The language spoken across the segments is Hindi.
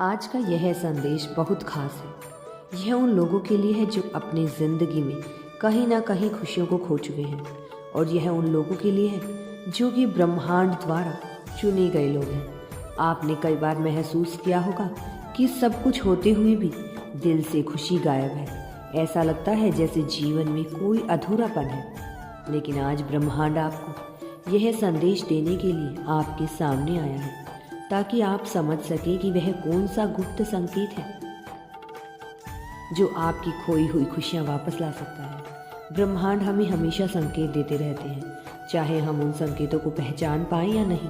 आज का यह संदेश बहुत खास है। यह उन लोगों के लिए है जो अपनी ज़िंदगी में कहीं ना कहीं खुशियों को खो चुके हैं, और यह उन लोगों के लिए है जो कि ब्रह्मांड द्वारा चुने गए लोग हैं। आपने कई बार महसूस किया होगा कि सब कुछ होते हुए भी दिल से खुशी गायब है। ऐसा लगता है जैसे जीवन में कोई अधूरापन है। लेकिन आज ब्रह्मांड आपको यह संदेश देने के लिए आपके सामने आया है, ताकि आप समझ सकें कि वह कौन सा गुप्त संकेत है जो आपकी खोई हुई खुशियाँ वापस ला सकता है। ब्रह्मांड हमें हमेशा संकेत देते रहते हैं, चाहे हम उन संकेतों को पहचान पाएं या नहीं।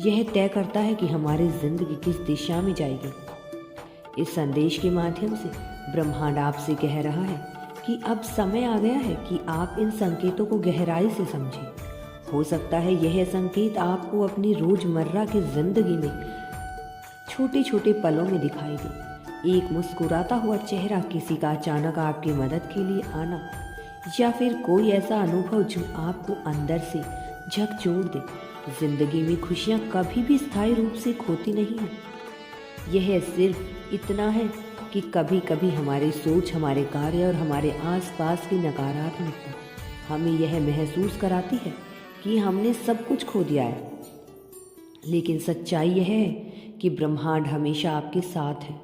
यह तय करता है कि हमारी ज़िंदगी किस दिशा में जाएगी। इस संदेश के माध्यम से ब्रह्मांड आपसे कह रहा है कि अब समय आ गया है कि आप इन संकेतों को गहराई से समझें। हो सकता है यह संकेत आपको अपनी रोज़मर्रा की ज़िंदगी में छोटे छोटे पलों में दिखाई दे। एक मुस्कुराता हुआ चेहरा, किसी का अचानक आपकी मदद के लिए आना, या फिर कोई ऐसा अनुभव जो आपको अंदर से झकझोर दे। ज़िंदगी में खुशियाँ कभी भी स्थायी रूप से खोती नहीं हैं। यह सिर्फ इतना है कि कभी कभी हमारी सोच, हमारे कार्य और हमारे आसपास की नकारात्मकता हमें यह महसूस कराती है कि हमने सब कुछ खो दिया है। लेकिन सच्चाई यह है कि ब्रह्मांड हमेशा आपके साथ है।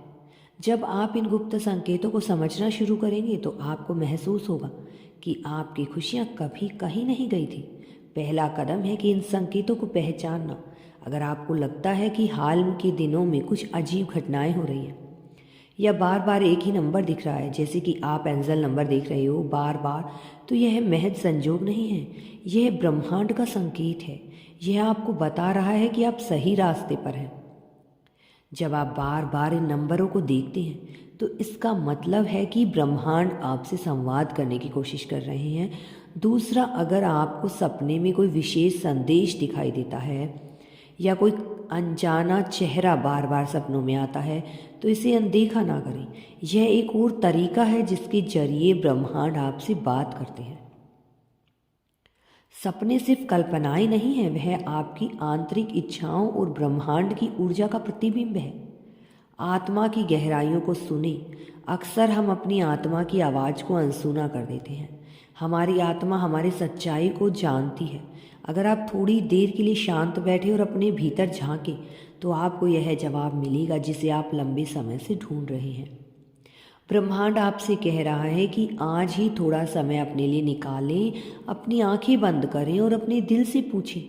जब आप इन गुप्त संकेतों को समझना शुरू करेंगे तो आपको महसूस होगा कि आपकी खुशियाँ कभी कहीं नहीं गई थी। पहला कदम है कि इन संकेतों को पहचानना। अगर आपको लगता है कि हाल के दिनों में कुछ अजीब घटनाएं हो रही हैं, या बार बार एक ही नंबर दिख रहा है, जैसे कि आप एंजल नंबर देख रहे हो बार बार, तो यह महज संजोग नहीं है, यह ब्रह्मांड का संकेत है। यह आपको बता रहा है कि आप सही रास्ते पर हैं। जब आप बार बार इन नंबरों को देखते हैं तो इसका मतलब है कि ब्रह्मांड आपसे संवाद करने की कोशिश कर रहे हैं। दूसरा, अगर आपको सपने में कोई विशेष संदेश दिखाई देता है या कोई अनजाना चेहरा बार बार सपनों में आता है, तो इसे अनदेखा ना करें। यह एक और तरीका है जिसके जरिए ब्रह्मांड आपसे बात करते हैं। सपने सिर्फ कल्पनाएं नहीं हैं, वह आपकी आंतरिक इच्छाओं और ब्रह्मांड की ऊर्जा का प्रतिबिंब है। आत्मा की गहराइयों को सुने। अक्सर हम अपनी आत्मा की आवाज़ को अनसुना कर देते हैं। हमारी आत्मा हमारी सच्चाई को जानती है। अगर आप थोड़ी देर के लिए शांत बैठे और अपने भीतर झांकें तो आपको यह जवाब मिलेगा जिसे आप लंबे समय से ढूंढ रहे हैं। ब्रह्मांड आपसे कह रहा है कि आज ही थोड़ा समय अपने लिए निकालें, अपनी आंखें बंद करें और अपने दिल से पूछें,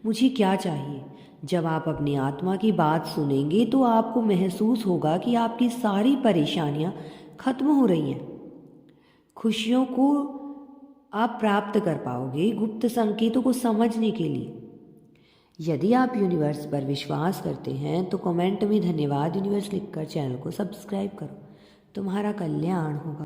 मुझे क्या चाहिए। जब आप अपनी आत्मा की बात सुनेंगे तो आपको महसूस होगा कि आपकी सारी परेशानियां खत्म हो रही हैं। खुशियों को आप प्राप्त कर पाओगे गुप्त संकेतों को समझने के लिए। यदि आप यूनिवर्स पर विश्वास करते हैं तो कमेंट में धन्यवाद यूनिवर्स लिखकर चैनल को सब्सक्राइब करो। तुम्हारा कल्याण होगा।